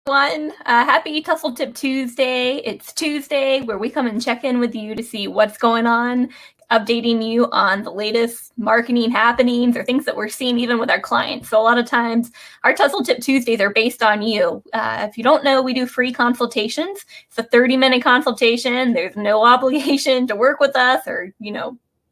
Everyone. Happy Tustle Tip Tuesday. It's Tuesday where we come and check in with you to see what's going on, updating you on the latest marketing happenings or things that we're seeing even with our clients. So a lot of times our Tustle Tip Tuesdays are based on you. If you don't know, we do free consultations. It's a 30-minute consultation. There's no obligation to work with us or,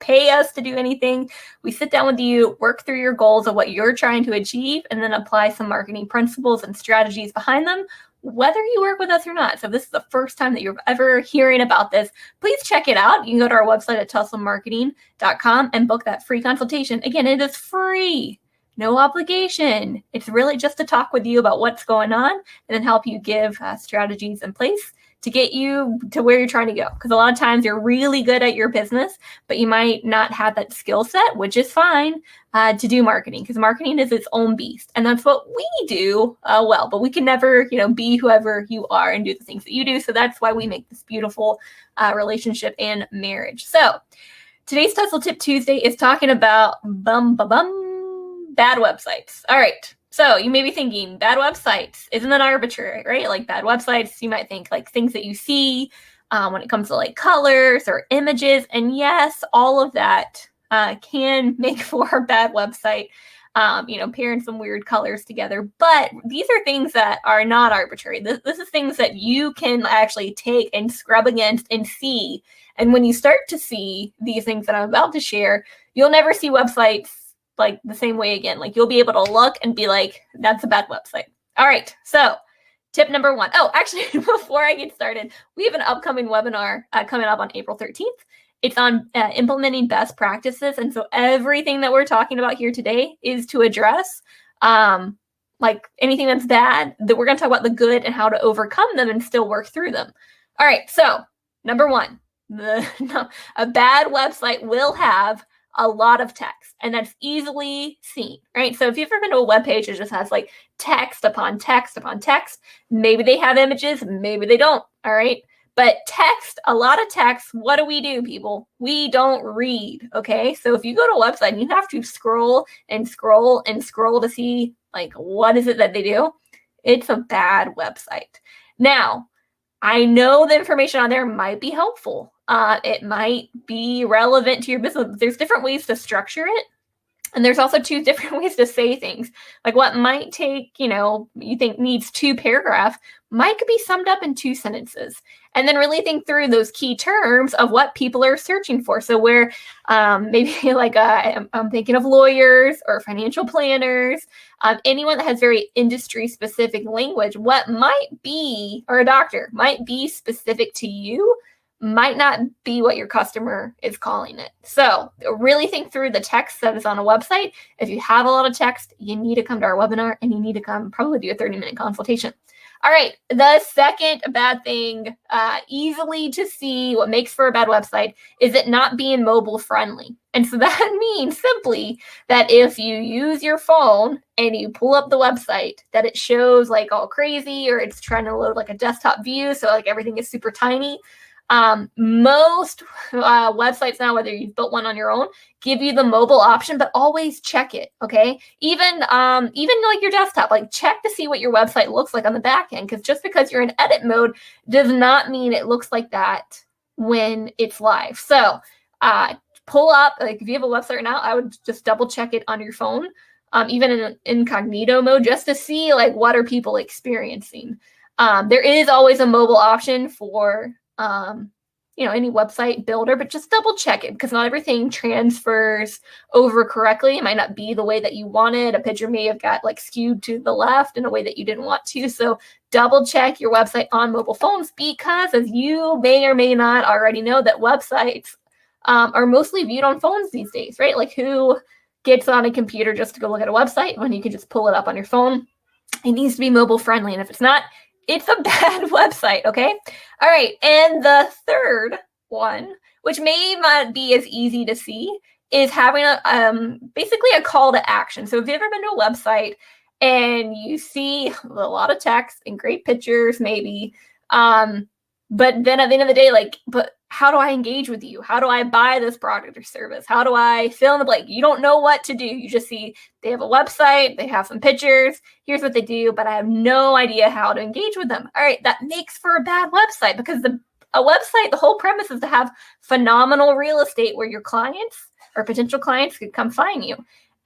pay us to do anything. We sit down with you, work through your goals of what you're trying to achieve, and then apply some marketing principles and strategies behind them, whether you work with us or not. So if this is the first time that you're ever hearing about this, please check it out. You can go to our website at tustlemarketing.com and book that free consultation. Again, it is free. No obligation. It's really just to talk with you about what's going on and then help you give strategies in place to get you to where you're trying to go. Because a lot of times you're really good at your business, but you might not have that skill set, which is fine, to do marketing, because marketing is its own beast. And that's what we do well, but we can never, be whoever you are and do the things that you do. So that's why we make this beautiful relationship and marriage. So today's Tustle Tip Tuesday is talking about bad websites. All right. So you may be thinking, bad websites, isn't that arbitrary, right? Like bad websites, you might think like things that you see when it comes to like colors or images. And yes, all of that can make for a bad website, pairing some weird colors together. But these are things that are not arbitrary. This is things that you can actually take and scrub against and see. And when you start to see these things that I'm about to share, you'll never see websites like the same way again. Like you'll be able to look and be like, that's a bad website. All right. So tip number 1. Oh, actually, before I get started, we have an upcoming webinar coming up on April 13th. It's on implementing best practices. And so everything that we're talking about here today is to address like anything that's bad, that we're going to talk about the good and how to overcome them and still work through them. All right. So number 1, a bad website will have a lot of text, and that's easily seen, right? So if you've ever been to a web page that just has like text upon text upon text, maybe they have images, maybe they don't, all right? But text, a lot of text, what do, people? We don't read, okay? So if you go to a website and you have to scroll and scroll and scroll to see like what is it that they do, it's a bad website. Now, I know the information on there might be helpful. It might be relevant to your business. There's different ways to structure it. And there's also 2 different ways to say things. Like what might take, you think needs 2 paragraphs might be summed up in 2 sentences. And then really think through those key terms of what people are searching for. So where maybe like I'm thinking of lawyers or financial planners, anyone that has very industry specific language, what might be, or a doctor, might be specific to you, might not be what your customer is calling it. So really think through the text that is on a website. If you have a lot of text, you need to come to our webinar and you need to come probably do a 30-minute consultation. All right, the second bad thing, easily to see what makes for a bad website, is it not being mobile friendly. And so that means simply that if you use your phone and you pull up the website, that it shows like all crazy, or it's trying to load like a desktop view, so like everything is super tiny. Most websites now, whether you've built one on your own, give you the mobile option, but always check it, okay? Even like your desktop, like check to see what your website looks like on the back end, because just because you're in edit mode does not mean it looks like that when it's live. So pull up, like if you have a website right now, I would just double check it on your phone, even in an incognito mode, just to see like what are people experiencing. There is always a mobile option for any website builder, but just double check it, because not everything transfers over correctly. It might not be the way that you wanted. A picture may have got like skewed to the left in a way that you didn't want to. So double check your website on mobile phones, because as you may or may not already know, that websites are mostly viewed on phones these days, right? Like who gets on a computer just to go look at a website when you can just pull it up on your phone? It needs to be mobile friendly. And if it's not, it's a bad website, okay? All right, and the third one, which may not be as easy to see, is having basically a call to action. So if you've ever been to a website and you see a lot of text and great pictures maybe, but then at the end of the day, like, but how do I engage with you? How do I buy this product or service? How do I fill in the blank? You don't know what to do. You just see they have a website, they have some pictures, here's what they do, but I have no idea how to engage with them. All right, that makes for a bad website, because a website, the whole premise is to have phenomenal real estate where your clients or potential clients could come find you.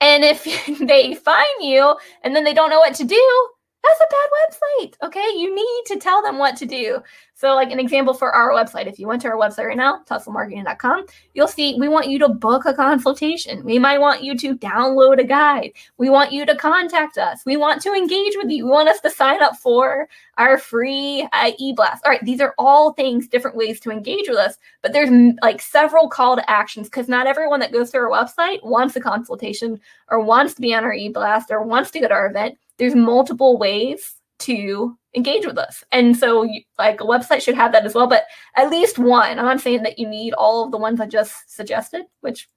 And if they find you and then they don't know what to do, that's a bad website, okay? You need to tell them what to do. So like an example for our website, if you went to our website right now, tustlemarketing.com, you'll see we want you to book a consultation. We might want you to download a guide. We want you to contact us. We want to engage with you. We want us to sign up for our free e-blast. All right, these are all things, different ways to engage with us, but there's like several call to actions, because not everyone that goes to our website wants a consultation or wants to be on our e-blast or wants to go to our event. There's multiple ways to engage with us. And so like a website should have that as well, but at least one. I'm not saying that you need all of the ones I just suggested, which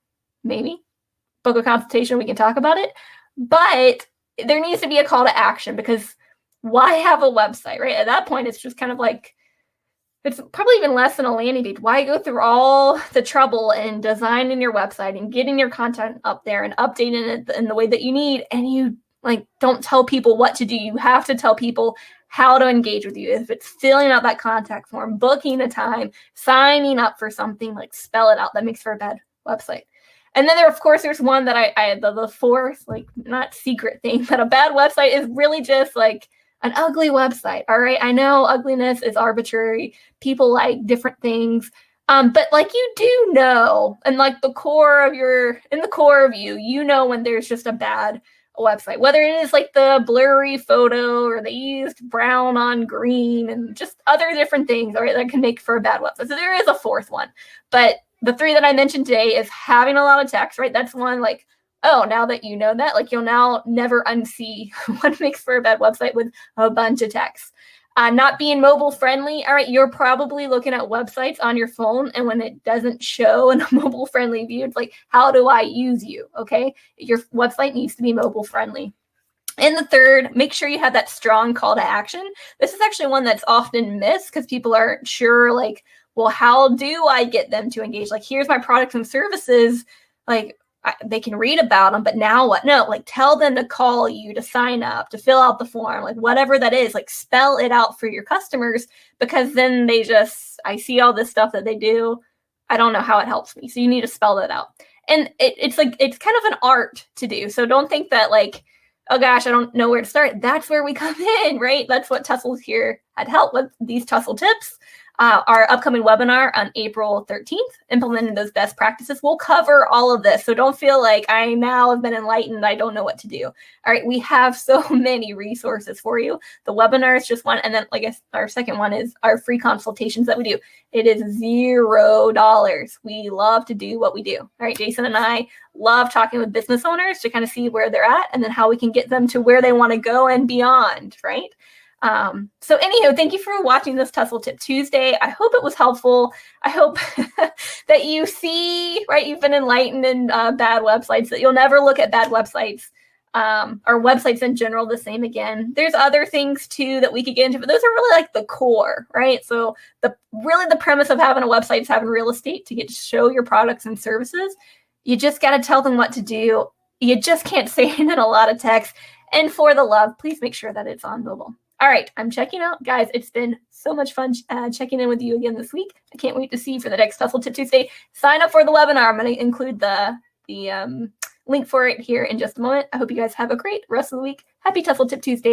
maybe book a consultation, we can talk about it, but there needs to be a call to action, because why have a website, right? At that point, it's just kind of like, it's probably even less than a landing page. Why go through all the trouble in designing your website and getting your content up there and updating it in the way that you need, and you like don't tell people what to do? You have to tell people how to engage with you. If it's filling out that contact form, booking a time, signing up for something, like spell it out. That makes for a bad website. And then of course, there's one that the fourth, like not secret thing, but a bad website is really just like an ugly website. All right. I know ugliness is arbitrary. People like different things. But like you do know, and like in the core of you, you know when there's just a bad website, whether it is like the blurry photo or they used brown on green and just other different things, all right, that can make for a bad website. So there is a fourth one, but the three that I mentioned today is having a lot of text, right? That's one, like, oh, now that you know that, like you'll now never unsee what makes for a bad website with a bunch of text. Not being mobile friendly. All right, you're probably looking at websites on your phone, and when it doesn't show in a mobile friendly view, it's like, how do I use you? Okay, your website needs to be mobile friendly. And the third, make sure you have that strong call to action. This is actually one that's often missed because people aren't sure, like, well, how do I get them to engage? Like, here's my products and services. Like, they can read about them, but now what? No, like tell them to call you, to sign up, to fill out the form, like whatever that is, like spell it out for your customers, because then I see all this stuff that they do. I don't know how it helps me. So you need to spell that out. And it's kind of an art to do. So don't think that like, oh gosh, I don't know where to start. That's where we come in, right? That's what Tustle's here at help with, these Tustle tips. Our upcoming webinar on April 13th, implementing those best practices, will cover all of this. So don't feel like I now have been enlightened, I don't know what to do. All right, we have so many resources for you. The webinar is just one. And then like our second one is our free consultations that we do. It is $0. We love to do what we do. All right, Jason and I love talking with business owners to kind of see where they're at and then how we can get them to where they want to go and beyond, right? So anyhow, thank you for watching this Tustle Tip Tuesday. I hope it was helpful. I hope that you see, right, you've been enlightened in bad websites, that you'll never look at bad websites or websites in general the same again. There's other things too that we could get into, but those are really like the core, right? So the premise of having a website is having real estate to get to show your products and services. You just got to tell them what to do. You just can't say it in a lot of text. And for the love, please make sure that it's on mobile. All right, I'm checking out. Guys, it's been so much fun checking in with you again this week. I can't wait to see you for the next Tustle Tip Tuesday. Sign up for the webinar. I'm going to include the link for it here in just a moment. I hope you guys have a great rest of the week. Happy Tustle Tip Tuesday.